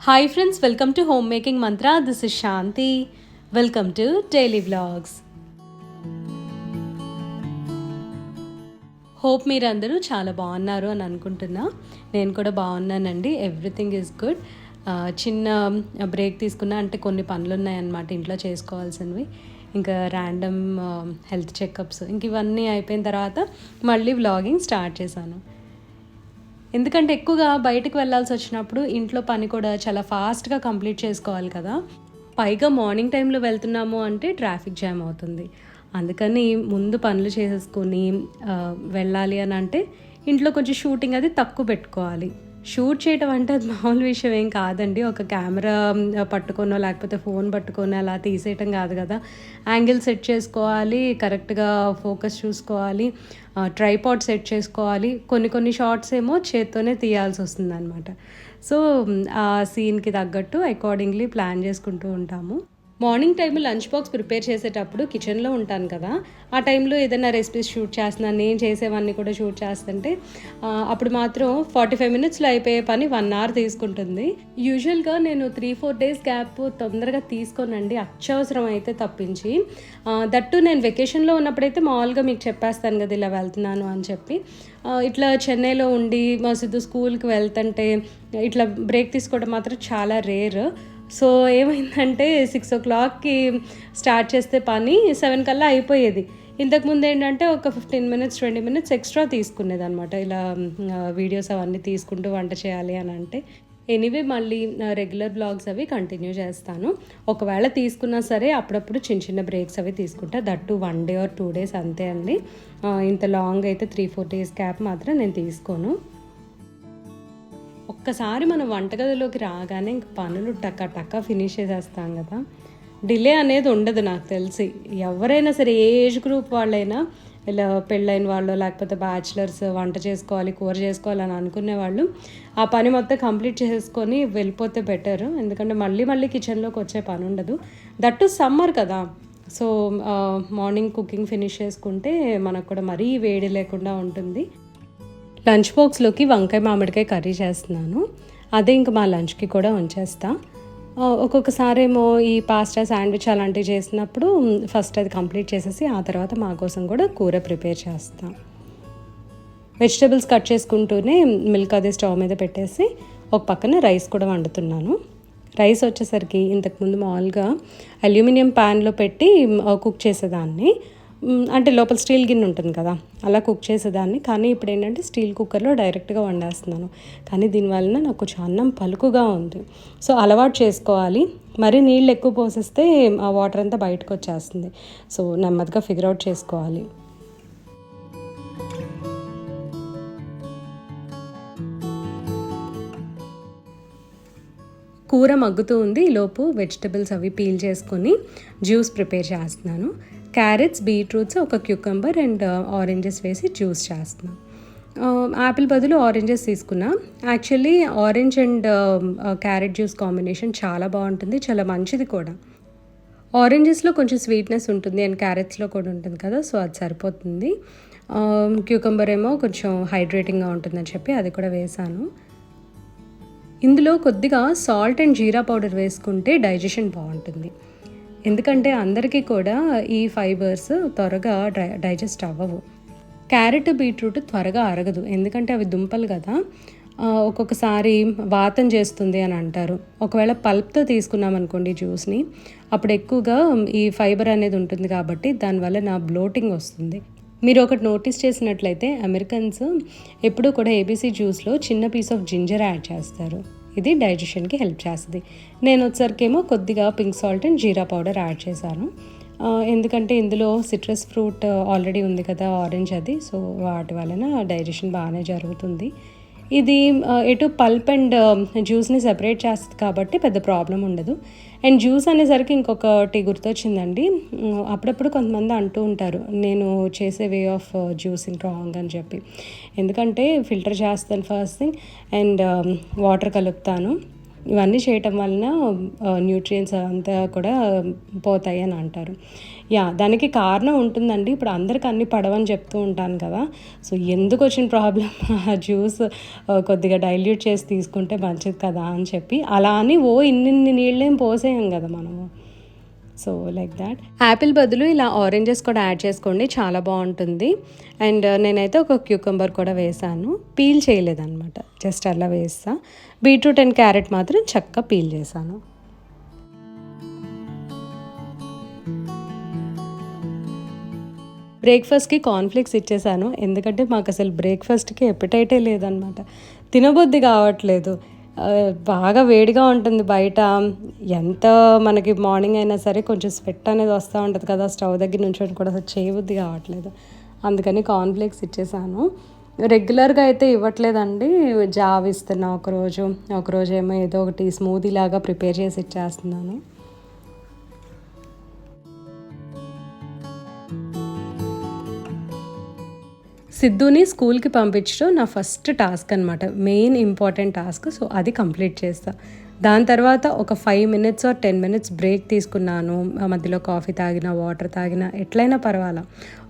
Hi friends, welcome to Homemaking Mantra. This is Shanti. Welcome to Daily Vlogs. Hope మీరందరూ చాలా బాగున్నారు అని అనుకుంటున్నా. నేను కూడా బాగున్నానండి. Everything is good. చిన్న బ్రేక్ తీసుకున్నా, అంటే కొన్ని పనులు ఉన్నాయన్నమాట ఇంట్లో చేసుకోవాల్సినవి. ఇంకా ర్యాండమ్ హెల్త్ చెకప్స్ ఇంక ఇవన్నీ అయిపోయిన తర్వాత మళ్ళీ వ్లాగింగ్ స్టార్ట్ చేశాను. ఎందుకంటే ఎక్కువగా బయటకు వెళ్ళాల్సి వచ్చినప్పుడు ఇంట్లో పని కూడా చాలా ఫాస్ట్గా కంప్లీట్ చేసుకోవాలి కదా. పైగా మార్నింగ్ టైంలో వెళ్తున్నాము అంటే ట్రాఫిక్ జామ్ అవుతుంది. అందుకని ముందు పనులు చేసేసుకొని వెళ్ళాలి అని అంటే ఇంట్లో కొంచెం షూటింగ్ అది తక్కువ పెట్టుకోవాలి. షూట్ చేయటం అంటే అది మామూలు విషయం ఏం కాదండి. ఒక కెమెరా పట్టుకొనో లేకపోతే ఫోన్ పట్టుకొని అలా తీసేయటం కాదు కదా. యాంగిల్ సెట్ చేసుకోవాలి, కరెక్ట్గా ఫోకస్ చూసుకోవాలి, ట్రైపాడ్ సెట్ చేసుకోవాలి. కొన్ని షార్ట్స్ ఏమో చేత్తోనే తీయాల్సి వస్తుంది అనమాట. సో ఆ సీన్కి తగ్గట్టు అకార్డింగ్లీ ప్లాన్ చేసుకుంటూ ఉంటాము. మార్నింగ్ టైంలో లంచ్ బాక్స్ ప్రిపేర్ చేసేటప్పుడు కిచెన్లో ఉంటాను కదా. ఆ టైంలో ఏదైనా రెసిపీస్ షూట్ చేస్తున్నాను, నేను చేసేవన్నీ కూడా షూట్ చేస్తుంటే అప్పుడు మాత్రం 45 మినిట్స్లో అయిపోయే పని 1 అవర్ తీసుకుంటుంది. యూజువల్గా నేను 3-4 డేస్ గ్యాప్ తొందరగా తీసుకోనండి, అత్యవసరం అయితే తప్పించి. దట్టు నేను వెకేషన్లో ఉన్నప్పుడైతే మామూలుగా మీకు చెప్పేస్తాను కదా ఇలా వెళ్తున్నాను అని చెప్పి. ఇట్లా చెన్నైలో ఉండి మా సిద్ధు స్కూల్కి వెళ్తుంటే ఇట్లా బ్రేక్ తీసుకోవడం మాత్రం చాలా రేర్. సో ఏమైందంటే 6 o'clockకి స్టార్ట్ చేస్తే పని 7 కల్లా అయిపోయేది. ఇంతకుముందు ఏంటంటే ఒక 15 మినిట్స్ 20 మినిట్స్ ఎక్స్ట్రా తీసుకునేది అనమాట, ఇలా వీడియోస్ అవన్నీ తీసుకుంటూ వంట చేయాలి అని అంటే. ఎనీవే మళ్ళీ రెగ్యులర్ బ్లాగ్స్ అవి కంటిన్యూ చేస్తాను. ఒకవేళ తీసుకున్నా సరే అప్పుడప్పుడు చిన్న బ్రేక్స్ అవి తీసుకుంటా. దట్టు 1 day or 2 days అంతే అండి. ఇంత లాంగ్ అయితే 3-4 days గ్యాప్ మాత్రం నేను తీసుకోను. ఒక్కసారి మనం వంటగదిలోకి రాగానే ఇంక పనులు టక్క ఫినిష్ చేసేస్తాం కదా. డిలే అనేది ఉండదు నాకు తెలిసి. ఎవరైనా సరే ఏ ఏజ్ గ్రూప్ వాళ్ళైనా, ఇలా పెళ్ళైన వాళ్ళు లేకపోతే బ్యాచిలర్స్, వంట చేసుకోవాలి కూర చేసుకోవాలని అనుకునే వాళ్ళు ఆ పని మొత్తం కంప్లీట్ చేసుకొని వెళ్ళిపోతే బెటర్. ఎందుకంటే మళ్ళీ కిచెన్లోకి వచ్చే పని ఉండదు. దట్టు సమ్మర్ కదా. సో మార్నింగ్ కుకింగ్ ఫినిష్ చేసుకుంటే మనకు కూడా మరీ వేడి లేకుండా ఉంటుంది. లంచ్ బాక్స్లోకి వంకాయ మామిడికాయ కర్రీ చేస్తున్నాను. అదే ఇంకా మా లంచ్కి కూడా ఉంచేస్తా. ఒక్కొక్కసారి ఏమో ఈ పాస్తా శాండ్విచ్ అలాంటివి చేసినప్పుడు ఫస్ట్ అది కంప్లీట్ చేసేసి ఆ తర్వాత మా కోసం కూడా కూర ప్రిపేర్ చేస్తాం. వెజిటేబుల్స్ కట్ చేసుకుంటూనే మిల్క్ అది స్టవ్ మీద పెట్టేసి ఒక పక్కన రైస్ కూడా వండుతున్నాను. రైస్ వచ్చేసరికి ఇంతకుముందు మామూలుగా అల్యూమినియం ప్యాన్లో పెట్టి కుక్ చేసేదాన్ని. అంటే లోపల స్టీల్ గిన్నె ఉంటుంది కదా, అలా కుక్ చేసేదాన్ని. కానీ ఇప్పుడు ఏంటంటే స్టీల్ కుక్కర్లో డైరెక్ట్గా వండేస్తున్నాను. కానీ దీనివల్ల నాకు కొంచెం అన్నం పలుకుగా ఉంది. సో అలవాటు చేసుకోవాలి. మరీ నీళ్ళు ఎక్కువ పోసేస్తే ఆ వాటర్ అంతా బయటకు వచ్చేస్తుంది. సో నెమ్మదిగా ఫిగర్ అవుట్ చేసుకోవాలి. కూర మగ్గుతూ ఉంది. ఈలోపు వెజిటబుల్స్ అవి పీల్ చేసుకొని జ్యూస్ ప్రిపేర్ చేస్తున్నాను. క్యారెట్స్, బీట్రూట్స్, ఒక క్యూకంబర్ అండ్ ఆరెంజెస్ వేసి జ్యూస్ చేస్తున్నాను. యాపిల్ బదులు ఆరెంజెస్ తీసుకున్నా. Actually orange and carrot juice combination చాలా బాగుంటుంది, చాలా మంచిది కూడా. ఆరెంజెస్లో కొంచెం స్వీట్నెస్ ఉంటుంది అండ్ క్యారెట్స్లో కూడా ఉంటుంది కదా, సో అది సరిపోతుంది. క్యూకంబర్ ఏమో కొంచెం హైడ్రేటింగ్గా ఉంటుందని చెప్పి అది కూడా వేసాను. ఇందులో కొద్దిగా సాల్ట్ అండ్ జీరా పౌడర్ వేసుకుంటే డైజెషన్ బాగుంటుంది. ఎందుకంటే అందరికీ కూడా ఈ ఫైబర్స్ త్వరగా డైజెస్ట్ అవ్వవు. క్యారెట్, బీట్రూట్ త్వరగా అరగదు, ఎందుకంటే అవి దుంపలు కదా. ఒక్కొక్కసారి వాతం చేస్తుంది అని అంటారు. ఒకవేళ పల్ప్తో తీసుకున్నామనుకోండి జ్యూస్ని, అప్పుడు ఎక్కువగా ఈ ఫైబర్ అనేది ఉంటుంది కాబట్టి దానివల్ల నా బ్లోటింగ్ వస్తుంది. మీరు ఒకటి నోటీస్ చేసినట్లయితే అమెరికన్స్ ఎప్పుడూ కూడా ఏబీసీ జ్యూస్లో చిన్న పీస్ ఆఫ్ జింజర్ యాడ్ చేస్తారు. ఇది డైజెషన్కి హెల్ప్ చేస్తుంది. నేను వచ్చేసరికేమో కొద్దిగా pink salt and jeera powder add చేశాను. ఎందుకంటే ఇందులో సిట్రస్ ఫ్రూట్ ఆల్రెడీ ఉంది కదా, ఆరెంజ్ అది. సో వాటి వలన డైజెషన్ బాగానే జరుగుతుంది. ఇది ఎటు పల్ప్ అండ్ జ్యూస్ని సెపరేట్ చేస్తుంది కాబట్టి పెద్ద ప్రాబ్లం ఉండదు. అండ్ జ్యూస్ అనేసరికి ఇంకొకటి గుర్తొచ్చిందండి. అప్పుడప్పుడు కొంతమంది అంటూ ఉంటారు నేను చేసే వే ఆఫ్ జ్యూసింగ్ రాంగ్ అని చెప్పి. ఎందుకంటే ఫిల్టర్ చేస్తాను ఫస్ట్ థింగ్, అండ్ వాటర్ కలుపుతాను. ఇవన్నీ చేయటం వలన న్యూట్రియంట్స్ అంతా కూడా పోతాయి అని అంటారు. దానికి కారణం ఉంటుందండి. ఇప్పుడు అందరికి అన్నీ పడవని చెప్తూ ఉంటాను కదా. సో ఎందుకు వచ్చిన ప్రాబ్లం ఆ జ్యూస్ కొద్దిగా డైల్యూట్ చేసి తీసుకుంటే మంచిది కదా అని చెప్పి, అలా అని ఇన్నిన్ని నీళ్ళేం పోసేయం కదా మనము. So like that. యాపిల్ బదులు ఇలా ఆరెంజెస్ కూడా యాడ్ చేసుకోండి, చాలా బాగుంటుంది. అండ్ నేనైతే ఒక క్యూకంబర్ కూడా వేసాను, పీల్ చేయలేదన్నమాట, జస్ట్ అలా వేస్తా. బీట్రూట్ అండ్ క్యారెట్ మాత్రం చక్కగా పీల్ చేశాను. బ్రేక్ఫాస్ట్కి కార్న్ఫ్లేక్స్ ఇచ్చేసాను, ఎందుకంటే మాకు అసలు బ్రేక్ఫాస్ట్కి ఎపిటైటే లేదనమాట, తినబుద్ధి కావట్లేదు. బాగా వేడిగా ఉంటుంది బయట, ఎంత మనకి మార్నింగ్ అయినా సరే కొంచెం స్వెట్ అనేది వస్తూ ఉంటుంది కదా, స్టవ్ దగ్గర నుంచి కూడా అసలు చేయబుద్ధి కావట్లేదు. అందుకని కార్న్ఫ్లేక్స్ ఇచ్చేసాను. రెగ్యులర్గా అయితే ఇవ్వట్లేదండి, జావ్ ఇస్తున్నా ఒకరోజు ఏమో ఏదో ఒకటి స్మూదీ లాగా ప్రిపేర్ చేసి ఇచ్చేస్తున్నాను. సిద్ధుని స్కూల్కి పంపించడం నా ఫస్ట్ టాస్క్ అనమాట, మెయిన్ ఇంపార్టెంట్ టాస్క్. సో అది కంప్లీట్ చేస్తా. దాని తర్వాత ఒక 5 minutes or 10 minutes బ్రేక్ తీసుకున్నాను. మధ్యలో కాఫీ తాగినా, వాటర్ తాగినా, ఎట్లయినా పర్వాలా,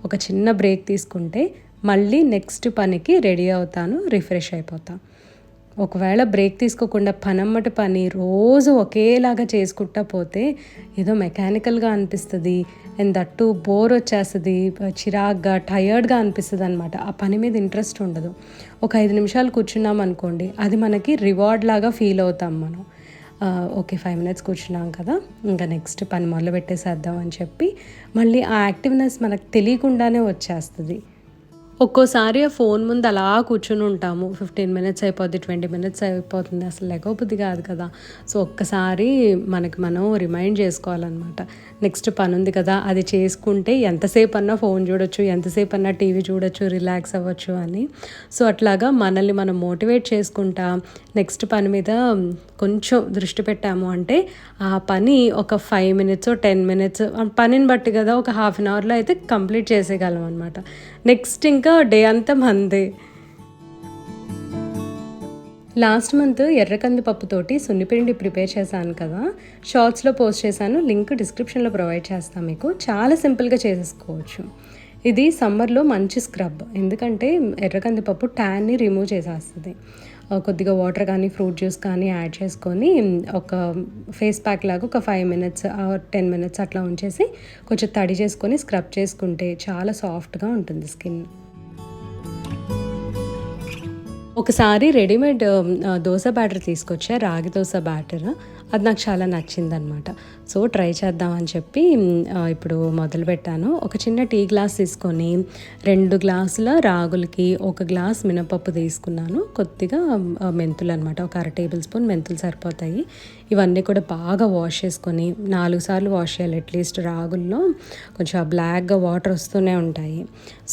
ఒక చిన్న బ్రేక్ తీసుకుంటే మళ్ళీ నెక్స్ట్ పనికి రెడీ అవుతాను, రిఫ్రెష్ అయిపోతాను. ఒకవేళ బ్రేక్ తీసుకోకుండా పనమ్మటి పని రోజు ఒకేలాగా చేసుకుంటా పోతే ఏదో మెకానికల్గా అనిపిస్తుంది, అండ్ దట్టు బోర్ వచ్చేస్తుంది, చిరాగ్గా టయర్డ్గా అనిపిస్తుంది అనమాట. ఆ పని మీద ఇంట్రెస్ట్ ఉండదు. ఒక 5 నిమిషాలు కూర్చున్నాం అనుకోండి, అది మనకి రివార్డ్ లాగా ఫీల్ అవుతాం మనం. ఓకే 5 minutes కూర్చున్నాం కదా, ఇంకా నెక్స్ట్ పని మొదలు పెట్టేసేద్దాం అని చెప్పి మళ్ళీ ఆ యాక్టివ్నెస్ మనకు తెలియకుండానే వచ్చేస్తుంది. ఒక్కోసారి ఆ ఫోన్ ముందు అలా కూర్చుని ఉంటాము, 15 minutes అయిపోద్ది, 20 minutes అయిపోతుంది, అసలు లెగవబుద్ధి కాదు కదా. సో ఒక్కసారి మనం రిమైండ్ చేసుకోవాలన్నమాట, నెక్స్ట్ పని ఉంది కదా, అది చేసుకుంటే ఎంతసేపు అన్నా ఫోన్ చూడొచ్చు, ఎంతసేపు అన్నా టీవీ చూడొచ్చు, రిలాక్స్ అవ్వచ్చు అని. సో అట్లాగా మనల్ని మనం మోటివేట్ చేసుకుంటా నెక్స్ట్ పని మీద కొంచెం దృష్టి పెట్టాము అంటే ఆ పని ఒక 5 minutes 10 minutes పనిని బట్టి కదా, ఒక 1/2 hourలో అయితే కంప్లీట్ చేసేయగలం అనమాట. నెక్స్ట్ ఇంకా డే అంతా మందే. లాస్ట్ మంత్ ఎర్రకంది పప్పుతోటి సున్నిపిండి ప్రిపేర్ చేశాను కదా, షార్ట్స్లో పోస్ట్ చేశాను, లింక్ డిస్క్రిప్షన్లో ప్రొవైడ్ చేస్తాను మీకు. చాలా సింపుల్గా చేసేసుకోవచ్చు. ఇది సమ్మర్లో మంచి స్క్రబ్, ఎందుకంటే ఎర్రకంది పప్పు ట్యాన్ని రిమూవ్ చేసేస్తుంది. కొద్దిగా వాటర్ కానీ ఫ్రూట్ జ్యూస్ కానీ యాడ్ చేసుకొని ఒక ఫేస్ ప్యాక్ లాగా ఒక 5 minutes 10 minutes అట్లా ఉంచేసి కొంచెం తడి చేసుకొని స్క్రబ్ చేసుకుంటే చాలా సాఫ్ట్గా ఉంటుంది స్కిన్. ఒకసారి రెడీమేడ్ దోశ బ్యాటర్ తీసుకొచ్చా, రాగి దోశ బ్యాటర్, అది నాకు చాలా నచ్చిందనమాట. సో ట్రై చేద్దామని చెప్పి ఇప్పుడు మొదలుపెట్టాను. ఒక చిన్న టీ గ్లాస్ తీసుకొని 2 గ్లాసుల రాగులకి 1 గ్లాస్ మినపప్పు తీసుకున్నాను, కొద్దిగా మెంతులు అనమాట, ఒక 1/2 tablespoon మెంతులు సరిపోతాయి. ఇవన్నీ కూడా బాగా వాష్ చేసుకొని 4 సార్లు వాష్ చేయాలి అట్లీస్ట్. రాగుల్లో కొంచెం బ్లాక్గా వాటర్ వస్తూనే ఉంటాయి.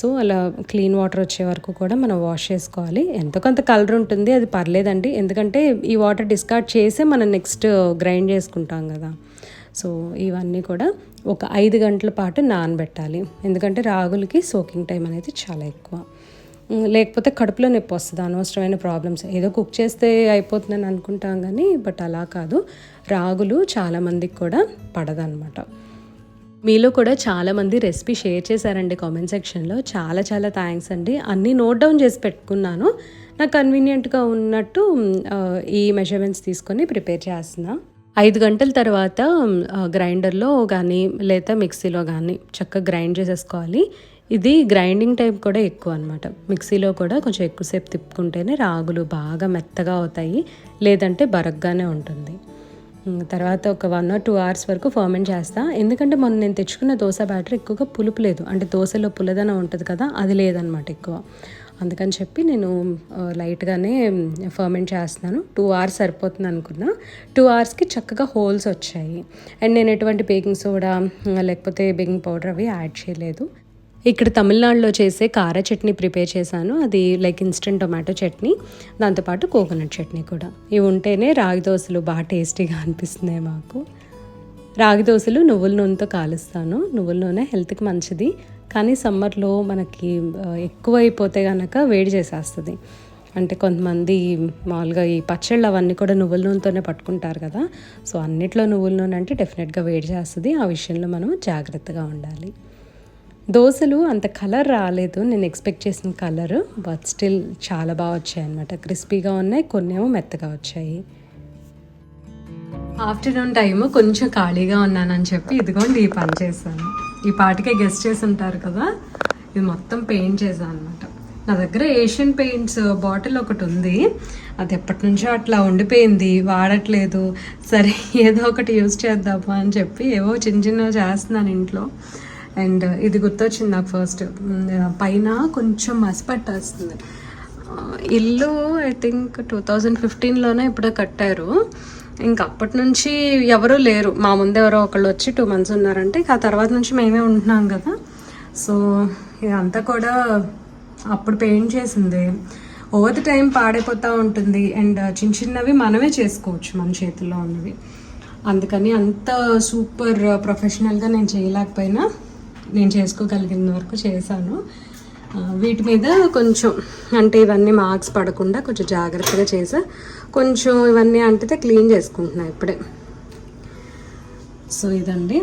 సో అలా క్లీన్ వాటర్ వచ్చే వరకు కూడా మనం వాష్ చేసుకోవాలి. ఎంతో కొంత కలర్ ఉంటుంది, అది పర్లేదండి, ఎందుకంటే ఈ వాటర్ డిస్కార్డ్ చేసే మనం నెక్స్ట్ గ్రైండ్ చేసుకుంటాం కదా. సో ఇవన్నీ కూడా ఒక 5 గంటల పాటు నానబెట్టాలి, ఎందుకంటే రాగులకి సోకింగ్ టైం అనేది చాలా ఎక్కువ. లేకపోతే కడుపులో నొప్పి వస్తుంది, అనవసరమైన ప్రాబ్లమ్స్. ఏదో కుక్ చేస్తే అయిపోతుందని అనుకుంటాం కానీ బట్ అలా కాదు, రాగులు చాలామందికి కూడా పడదనమాట. మీలో కూడా చాలామంది రెసిపీ షేర్ చేశారండి కామెంట్ సెక్షన్లో, చాలా చాలా థ్యాంక్స్ అండి. అన్నీ నోట్ డౌన్ చేసి పెట్టుకున్నాను, నాకు కన్వీనియంట్గా ఉన్నట్టు ఈ మెజర్మెంట్స్ తీసుకొని ప్రిపేర్ చేస్తున్నా. 5 గంటల తర్వాత గ్రైండర్లో కానీ లేదా మిక్సీలో కానీ చక్కగా గ్రైండ్ చేసేసుకోవాలి. ఇది గ్రైండింగ్ టైం కూడా ఎక్కువ అనమాట, మిక్సీలో కూడా కొంచెం ఎక్కువసేపు తిప్పుకుంటేనే రాగులు బాగా మెత్తగా అవుతాయి, లేదంటే బరగ్గానే ఉంటుంది. తర్వాత ఒక 1 or 2 hours వరకు ఫర్మెంట్ చేస్తా, ఎందుకంటే మొన్న నేను తెచ్చుకున్న దోశ బ్యాటర్ ఎక్కువగా పులుపు లేదు, అంటే దోశలో పుల్లదనం ఉంటుంది కదా, అది లేదనమాట ఎక్కువ. అందుకని చెప్పి నేను లైట్గానే ఫర్మెంట్ చేస్తున్నాను. 2 hours సరిపోతుంది అనుకున్నా, 2 hoursకి చక్కగా హోల్స్ వచ్చాయి. అండ్ నేను ఎటువంటి బేకింగ్ సోడా లేకపోతే బేకింగ్ పౌడర్ అవి యాడ్ చేయలేదు. ఇక్కడ తమిళనాడులో చేసే కార చట్నీ ప్రిపేర్ చేశాను, అది లైక్ ఇన్స్టెంట్ టొమాటో చట్నీ, దాంతోపాటు కోకోనట్ చట్నీ కూడా. ఇవి ఉంటేనే రాగి దోశలు బాగా టేస్టీగా అనిపిస్తున్నాయి మాకు. రాగి దోశలు నువ్వుల నూనెతో కాలుస్తాను, నువ్వుల నూనె హెల్త్కి మంచిది, కానీ సమ్మర్లో మనకి ఎక్కువ అయిపోతే కనుక వేడి చేసేస్తుంది. అంటే కొంతమంది మామూలుగా ఈ పచ్చళ్ళు అవన్నీ కూడా నువ్వుల నూనెతోనే పట్టుకుంటారు కదా. సో అన్నిట్లో నువ్వుల నూనె అంటే డెఫినెట్గా వేడి చేస్తుంది. ఆ విషయంలో మనం జాగ్రత్తగా ఉండాలి. దోశలు అంత కలర్ రాలేదు నేను ఎక్స్పెక్ట్ చేసిన కలర్, బట్ స్టిల్ చాలా బాగా వచ్చాయి అనమాట. క్రిస్పీగా ఉన్నాయి, కొన్నేమో మెత్తగా వచ్చాయి. ఆఫ్టర్నూన్ టైము కొంచెం ఖాళీగా ఉన్నానని చెప్పి ఇదిగోండి ఈ పని చేశాను. ఈ పాటికే గెస్ట్ చేసి ఉంటారు కదా, ఇది మొత్తం పెయింట్ చేశాను అనమాట. నా దగ్గర ఏషియన్ పెయింట్స్ బాటిల్ ఒకటి ఉంది, అది ఎప్పటి నుంచో అట్లా ఉండిపోయింది, వాడట్లేదు. సరే ఏదో ఒకటి యూజ్ చేద్దామా అని చెప్పి ఏవో చిన్న చిన్నవి చేస్తున్నాను ఇంట్లో. అండ్ ఇది గుర్తొచ్చింది నాకు ఫస్ట్, పైన కొంచెం మసిపట్టేస్తుంది. ఇల్లు ఐ థింక్ 2015లోనే ఇప్పుడే కట్టారు. ఇంక అప్పటి నుంచి ఎవరూ లేరు, మా ముందు ఎవరో ఒకళ్ళు వచ్చి 2 months ఉన్నారంటే ఆ తర్వాత నుంచి మేమే ఉంటున్నాం కదా. సో ఇదంతా కూడా అప్పుడు పెయింట్ చేసింది. ఓవర్ ది టైం పాడైపోతూ ఉంటుంది. అండ్ చిన్న చిన్నవి మనమే చేసుకోవచ్చు మన చేతుల్లో ఉన్నవి. అందుకని అంత సూపర్ ప్రొఫెషనల్గా నేను చేయలేకపోయినా నేను చేసుకోగలిగిన వరకు చేశాను. వీటి మీద కొంచెం అంటే ఇవన్నీ మార్క్స్ పడకుండా కొంచెం జాగ్రత్తగా చేసా. కొంచెం ఇవన్నీ అంటితే క్లీన్ చేసుకుంటున్నా ఇప్పుడే. సో ఇదండి,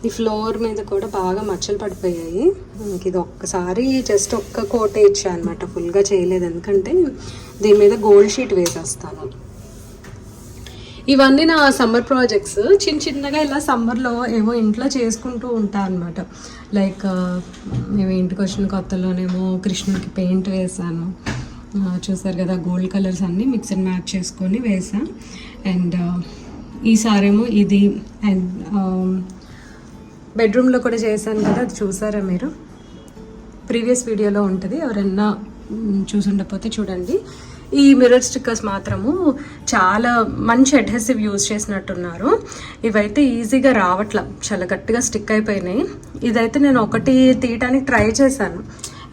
ఈ ఫ్లోర్ మీద కూడా బాగా మచ్చలు పడిపోయాయి. ఇది ఒక్కసారి జస్ట్ ఒక్క కోటే ఇచ్చా అనమాట, ఫుల్గా చేయలేదు. ఎందుకంటే దీని మీద గోల్డ్ షీట్ వేసేస్తాను. ఇవన్నీ నా సమ్మర్ ప్రాజెక్ట్స్. చిన్న చిన్నగా ఇలా సమ్మర్లో ఏమో ఇంట్లో చేసుకుంటూ ఉంటాను అనమాట. లైక్ మేము ఇంటికి వచ్చిన కొత్తలోనేమో కృష్ణుడికి పెయింట్ వేసాను, చూసారు కదా, గోల్డ్ కలర్స్ అన్నీ మిక్స్ అండ్ మ్యాచ్ చేసుకొని వేసా. అండ్ ఈసారేమో ఇది. అండ్ బెడ్రూమ్లో కూడా చేశాను కదా, అది చూసారా మీరు, ప్రీవియస్ వీడియోలో ఉంటుంది, ఎవరైనా చూసుండకపోతే చూడండి. ఈ మిర్రర్ స్టిక్కర్స్ మాత్రము చాలా మంచి అడ్హెసివ్ యూజ్ చేసినట్టున్నారు. ఇవైతే ఈజీగా రావట్లా, చాలా గట్టిగా స్టిక్ అయిపోయినాయి. ఇదైతే నేను ఒకటి తీయటానికి ట్రై చేశాను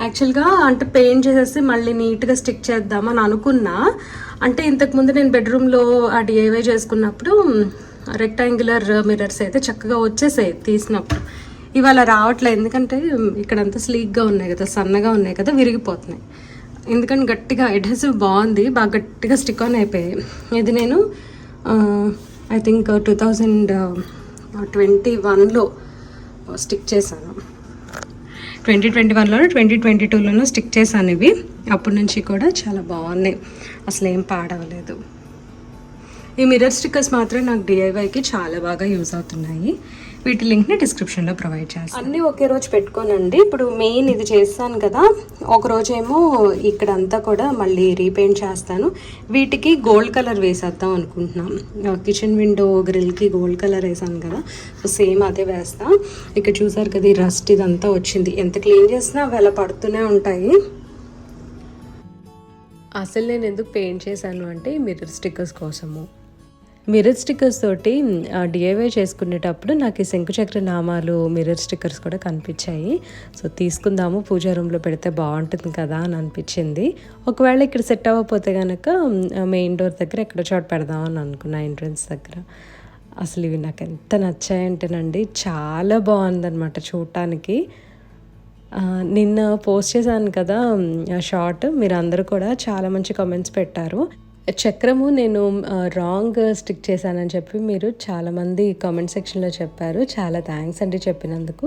యాక్చువల్గా, అంటే పెయింట్ చేసేసి మళ్ళీ నీట్గా స్టిక్ చేద్దామని అనుకున్నా. అంటే ఇంతకుముందు నేను బెడ్రూమ్లో ఆ DIY చేసుకున్నప్పుడు రెక్టాంగులర్ మిర్రర్స్ అయితే చక్కగా వచ్చేసాయి తీసినప్పుడు. ఇవాళ రావట్లేదు, ఎందుకంటే ఇక్కడంతా స్లీక్గా ఉన్నాయి కదా, సన్నగా ఉన్నాయి కదా, విరిగిపోతున్నాయి. ఎందుకంటే గట్టిగా అడ్హెసివ్ బాగుంది, బాగా గట్టిగా స్టిక్ ఆన్ అయిపోయాయి. ఇది నేను ఐ థింక్ 2021లో స్టిక్ చేశాను, 2021లోనో 2022లోనో స్టిక్ చేశాను ఇవి. అప్పటి నుంచి కూడా చాలా బాగున్నాయి, అసలు ఏం పాడవలేదు. ఈ మిర్రర్ స్టిక్కర్స్ మాత్రం నాకు DIYకి చాలా బాగా యూజ్ అవుతున్నాయి. వీటి లింక్ని డిస్క్రిప్షన్లో ప్రొవైడ్ చేస్తాను. అన్నీ ఒకే రోజు పెట్టుకోనండి. ఇప్పుడు మెయిన్ ఇది చేస్తాను కదా, ఒక రోజేమో ఇక్కడంతా కూడా మళ్ళీ రీపెయింట్ చేస్తాను. వీటికి గోల్డ్ కలర్ వేసేద్దాం అనుకుంటున్నాం. కిచెన్ విండో గ్రిల్కి గోల్డ్ కలర్ వేసాను కదా, సో సేమ్ అదే వేస్తా. ఇక్కడ చూసారు కదా, ఈ రస్ట్ ఇదంతా వచ్చింది, ఎంత క్లీన్ చేసినా అవి అలా పడుతూనే ఉంటాయి. అసలు నేను ఎందుకు పెయింట్ చేశాను అంటే మిర్రర్ స్టిక్కర్స్ కోసము. మిర్రర్ స్టిక్కర్స్ తోటి DIY చేసుకునేటప్పుడు నాకు ఈ శంకుచక్ర నామాలు మిర్రర్ స్టిక్కర్స్ కూడా కనిపించాయి. సో తీసుకుందాము, పూజా రూమ్లో పెడితే బాగుంటుంది కదా అని అనిపించింది. ఒకవేళ ఇక్కడ సెట్ అవ్వకపోతే కనుక మెయిన్ డోర్ దగ్గర ఎక్కడో చోట పెడదామని అనుకున్నా, ఎంట్రన్స్ దగ్గర. అసలు ఇవి నాకు ఎంత నచ్చాయంటేనండి, చాలా బాగుందన్నమాట చూడటానికి. నిన్న పోస్ట్ చేశాను కదా షార్ట్, మీరు అందరూ కూడా చాలా మంచి కామెంట్స్ పెట్టారు. చక్రము నేను రాంగ్ స్టిక్ చేశానని చెప్పి మీరు చాలామంది కామెంట్ సెక్షన్లో చెప్పారు. చాలా థ్యాంక్స్ అండి చెప్పినందుకు.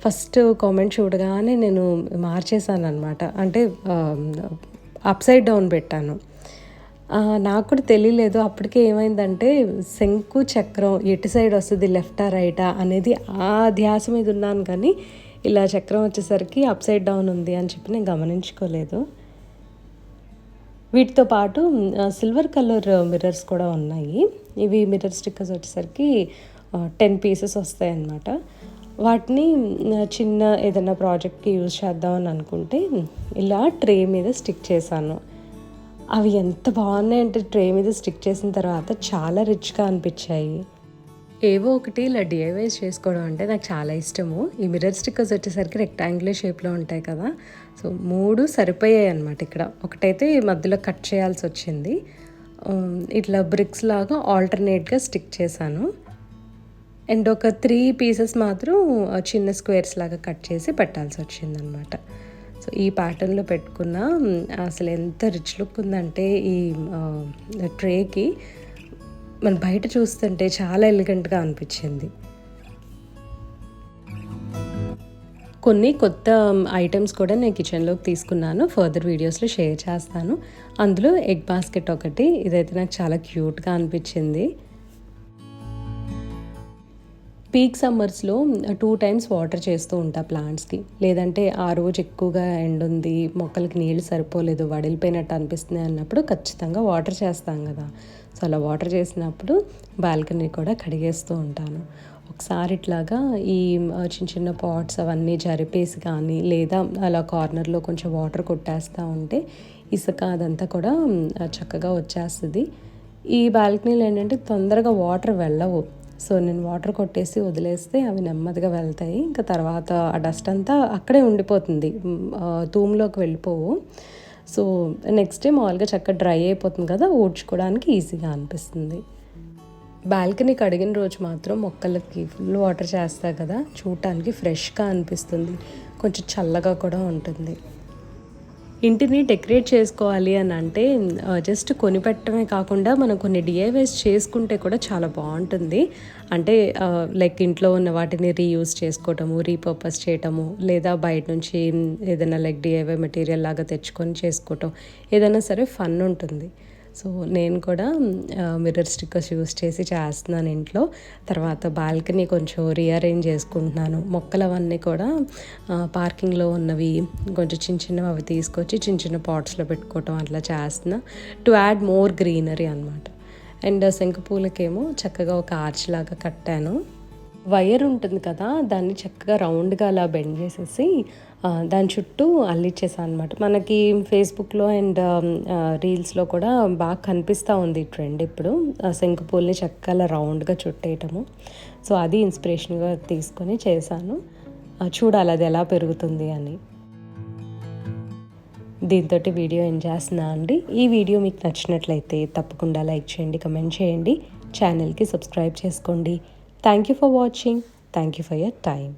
ఫస్ట్ కామెంట్ చూడగానే నేను మార్చేశాను అనమాట, అంటే అప్సైడ్ డౌన్ పెట్టాను. నాకు కూడా తెలియలేదు. అప్పటికే ఏమైందంటే శంకు చక్రం ఎటు సైడ్ వస్తుంది, లెఫ్టా రైటా అనేది ఆ ధ్యాస మీద ఉన్నాను, కానీ ఇలా చక్రం వచ్చేసరికి అప్సైడ్ డౌన్ ఉంది అని చెప్పి నేను గమనించుకోలేదు. వీటితో పాటు సిల్వర్ కలర్ మిర్రర్స్ కూడా ఉన్నాయి. ఇవి మిర్రర్ స్టిక్కర్స్ వచ్చేసరికి 10 pieces వస్తాయి అన్నమాట. వాటిని చిన్న ఏదైనా ప్రాజెక్ట్కి యూజ్ చేద్దామని అనుకుంటే ఇలా ట్రే మీద స్టిక్ చేశాను. అవి ఎంత బాగున్నాయంటే ట్రే మీద స్టిక్ చేసిన తర్వాత చాలా రిచ్గా అనిపించాయి. ఏవో ఒకటి ఇలా DIY చేసుకోవడం అంటే నాకు చాలా ఇష్టము. ఈ మిర్రర్ స్టిక్కర్స్ వచ్చేసరికి రెక్టాంగులర్ షేప్లో ఉంటాయి కదా, సో 3 సరిపోయాయి అనమాట. ఇక్కడ ఒకటైతే మధ్యలో కట్ చేయాల్సి వచ్చింది, ఇట్లా బ్రిక్స్ లాగా ఆల్టర్నేట్గా స్టిక్ చేశాను. అండ్ ఒక 3 pieces మాత్రం చిన్న స్క్వేర్స్ లాగా కట్ చేసి పెట్టాల్సి వచ్చిందనమాట. సో సో ఈ ప్యాటర్న్లో పెట్టుకున్న అసలు ఎంత రిచ్ లుక్ ఉందంటే ఈ ట్రేకి మన బయట చూస్తుంటే చాలా ఎలిగెంట్గా అనిపించింది. కొన్ని కొత్త ఐటమ్స్ కూడా నేను కిచెన్లోకి తీసుకున్నాను, ఫర్దర్ వీడియోస్లో షేర్ చేస్తాను. అందులో ఎగ్ బాస్కెట్ ఒకటి, ఇదైతే నాకు చాలా క్యూట్గా అనిపించింది. పీక్ సమ్మర్స్లో 2 times వాటర్ చేస్తూ ఉంటా ప్లాంట్స్కి. లేదంటే ఆ రోజు ఎక్కువగా ఎండ ఉంది, మొక్కలకి నీళ్ళు సరిపోలేదు, వడిలిపోయినట్టు అనిపిస్తుంది అన్నప్పుడు ఖచ్చితంగా వాటర్ చేస్తాం కదా. సో అలా వాటర్ చేసినప్పుడు బాల్కనీ కూడా కడిగేస్తూ ఉంటాను. ఒకసారి ఇట్లాగా ఈ చిన్న చిన్న పాట్స్ అవన్నీ జరిపేసి కానీ, లేదా అలా కార్నర్లో కొంచెం వాటర్ కొట్టేస్తూ ఉంటే ఇసుక అదంతా కూడా చక్కగా వచ్చేస్తుంది. ఈ బాల్కనీలో ఏంటంటే తొందరగా వాటర్ వెళ్ళవు. సో నేను వాటర్ కొట్టేసి వదిలేస్తే అవి నెమ్మదిగా వెళ్తాయి. ఇంకా తర్వాత ఆ డస్ట్ అంతా అక్కడే ఉండిపోతుంది, తూములోకి వెళ్ళిపోవు. సో నెక్స్ట్ డే మామూలుగా చక్కగా డ్రై అయిపోతుంది కదా, ఊడ్చుకోవడానికి ఈజీగా అనిపిస్తుంది. బాల్కనీ కడిగిన రోజు మాత్రం మొక్కలకి ఫుల్ వాటర్ చేస్తా కదా, చూడటానికి ఫ్రెష్గా అనిపిస్తుంది, కొంచెం చల్లగా కూడా ఉంటుంది. ఇంటిని డెకరేట్ చేసుకోవాలి అని అంటే జస్ట్ కొనిపెట్టడమే కాకుండా మనం కొన్ని డిఐవైస్ చేసుకుంటే కూడా చాలా బాగుంటుంది. అంటే లైక్ ఇంట్లో ఉన్న వాటిని రీయూజ్ చేసుకోవటము, రీపర్పస్ చేయటము, లేదా బయట నుంచి ఏదైనా లైక్ డిఐవై మెటీరియల్ లాగా తెచ్చుకొని చేసుకోవటం, ఏదైనా సరే ఫన్ ఉంటుంది. సో నేను కూడా మిర్రర్ స్టిక్కర్స్ యూస్ చేసి చేస్తున్నాను ఇంట్లో. తర్వాత బాల్కనీ కొంచెం రీఅరేంజ్ చేసుకుంటున్నాను. మొక్కలు అవన్నీ కూడా పార్కింగ్లో ఉన్నవి కొంచెం చిన్న చిన్నవి అవి తీసుకొచ్చి చిన్న చిన్న పాట్స్లో పెట్టుకోవటం అట్లా చేస్తున్నా, టు యాడ్ మోర్ గ్రీనరీ అనమాట. అండ్ శంకుపూలకేమో చక్కగా ఒక ఆర్చ్ లాగా కట్టాను. వైర్ ఉంటుంది కదా, దాన్ని చక్కగా రౌండ్గా అలా బెండ్ చేసేసి దాని చుట్టూ అల్లిచ్చేసాను అనమాట. మనకి ఫేస్బుక్లో అండ్ రీల్స్లో కూడా బాగా కనిపిస్తూ ఉంది ఈ ట్రెండ్ ఇప్పుడు, శంకుపూల్ని చక్కగా రౌండ్గా చుట్టేయటము. సో అది ఇన్స్పిరేషన్గా తీసుకొని చేశాను. చూడాలి అది ఎలా పెరుగుతుంది అని. దీంతో వీడియో ఎండ్ చేస్తున్నా అండి. ఈ వీడియో మీకు నచ్చినట్లయితే తప్పకుండా లైక్ చేయండి, కమెంట్ చేయండి, ఛానల్కి సబ్స్క్రైబ్ చేసుకోండి. Thank you for watching. Thank you for your time.